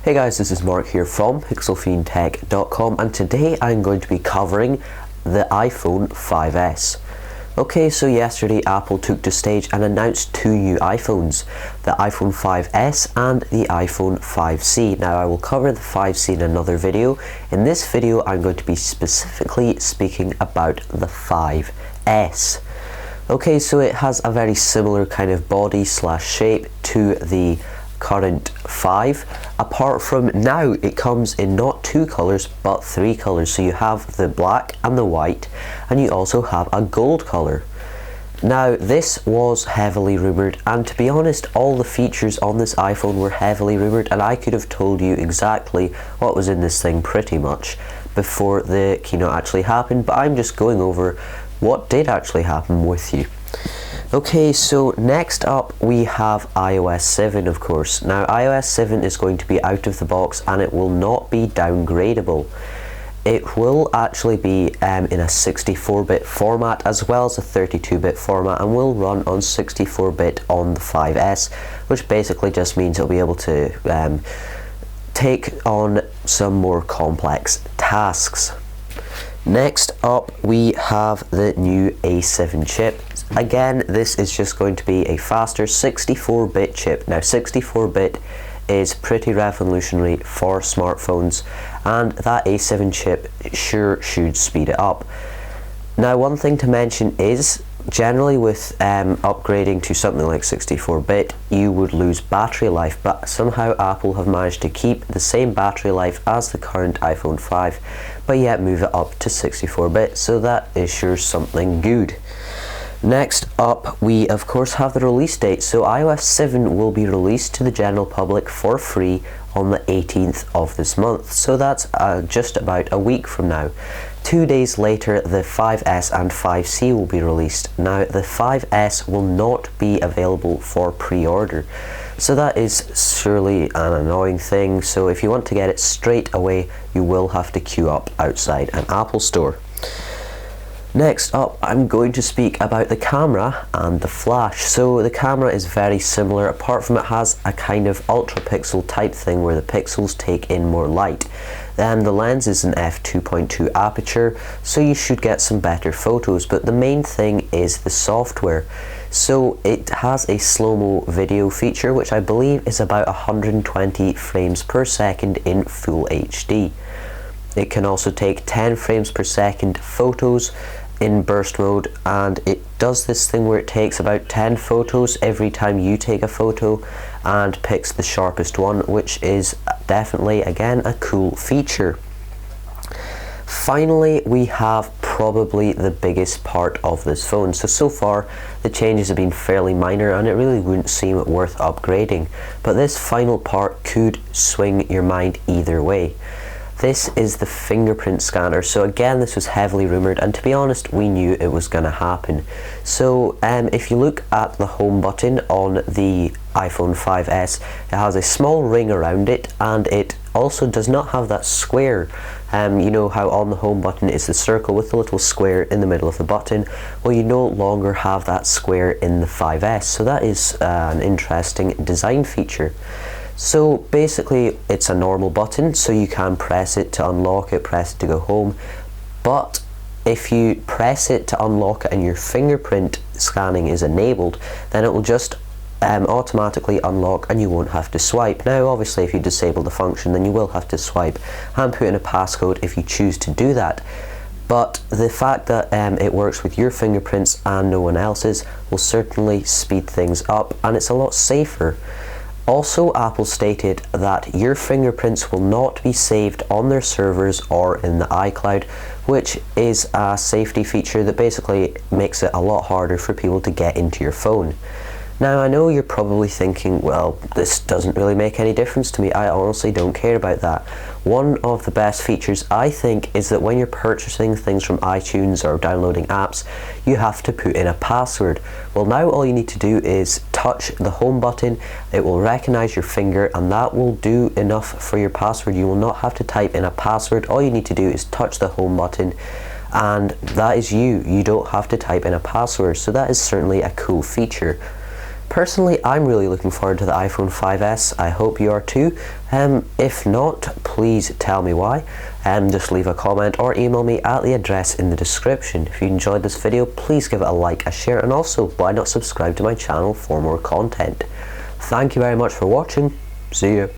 Hey guys, this is Mark here from pixelfiendtech.com, and today I'm going to be covering the iPhone 5S. Okay, so yesterday Apple took to stage and announced two new iPhones, the iPhone 5S and the iPhone 5C. Now I will cover the 5C in another video. In this video I'm going to be specifically speaking about the 5S. Okay, so it has a very similar kind of body slash shape to the current 5, apart from now it comes in not two colours but three colours. So you have the black and the white, and you also have a gold colour. Now this was heavily rumoured, and to be honest, all the features on this iPhone were heavily rumoured, and I could have told you exactly what was in this thing pretty much before the keynote actually happened, but I'm just going over what did actually happen with you. Okay, so next up we have iOS 7, of course. Now iOS 7 is going to be out of the box and it will not be downgradable. It will actually be in a 64-bit format as well as a 32-bit format, and will run on 64-bit on the 5S, which basically just means it'll be able to take on some more complex tasks. Next up we have the new A7 chip. Again, this is just going to be a faster 64-bit chip. Now 64-bit is pretty revolutionary for smartphones, and that A7 chip sure should speed it up. Now one thing to mention is, generally with upgrading to something like 64-bit, you would lose battery life, but somehow Apple have managed to keep the same battery life as the current iPhone 5, but yet move it up to 64-bit, so that is sure something good. Next up, we of course have the release date. So iOS 7 will be released to the general public for free on the 18th of this month, so that's just about a week from now. 2 days later, the 5S and 5C will be released. Now the 5S will not be available for pre-order, so that is surely an annoying thing. So if you want to get it straight away, you will have to queue up outside an Apple store. Next up, I'm going to speak about the camera and the flash. So the camera is very similar, apart from it has a kind of ultra pixel type thing where the pixels take in more light. Then the lens is an f2.2 aperture, so you should get some better photos, but the main thing is the software. So it has a slow-mo video feature, which I believe is about 120 frames per second in full HD. It can also take 10 frames per second photos in burst mode, and it does this thing where it takes about 10 photos every time you take a photo and picks the sharpest one, which is definitely, again, a cool feature. Finally, we have probably the biggest part of this phone. So far the changes have been fairly minor and it really wouldn't seem worth upgrading, but this final part could swing your mind either way. This is the fingerprint scanner. So again, this was heavily rumoured, and to be honest, we knew it was going to happen. So if you look at the home button on the iPhone 5S, it has a small ring around it, and it also does not have that square. You know how on the home button is the circle with the little square in the middle of the button? Well, you no longer have that square in the 5S, so that is an interesting design feature. So basically it's a normal button, so you can press it to unlock it, press it to go home, but if you press it to unlock it and your fingerprint scanning is enabled, then it will just automatically unlock and you won't have to swipe. Now obviously if you disable the function, then you will have to swipe and put in a passcode if you choose to do that. But the fact that it works with your fingerprints and no one else's will certainly speed things up, and it's a lot safer. Also, Apple stated that your fingerprints will not be saved on their servers or in the iCloud, which is a safety feature that basically makes it a lot harder for people to get into your phone. Now I know you're probably thinking, well, this doesn't really make any difference to me. I honestly don't care about that. One of the best features, I think, is that when you're purchasing things from iTunes or downloading apps, you have to put in a password. Well, now all you need to do is touch the home button, it will recognize your finger, and that will do enough for your password. You will not have to type in a password. All you need to do is touch the home button, and that is you. You don't have to type in a password, so that is certainly a cool feature. Personally, I'm really looking forward to the iPhone 5S. I hope you are too. If not, please tell me why. Just leave a comment or email me at the address in the description. If you enjoyed this video, please give it a like, a share, and also why not subscribe to my channel for more content. Thank you very much for watching. See you.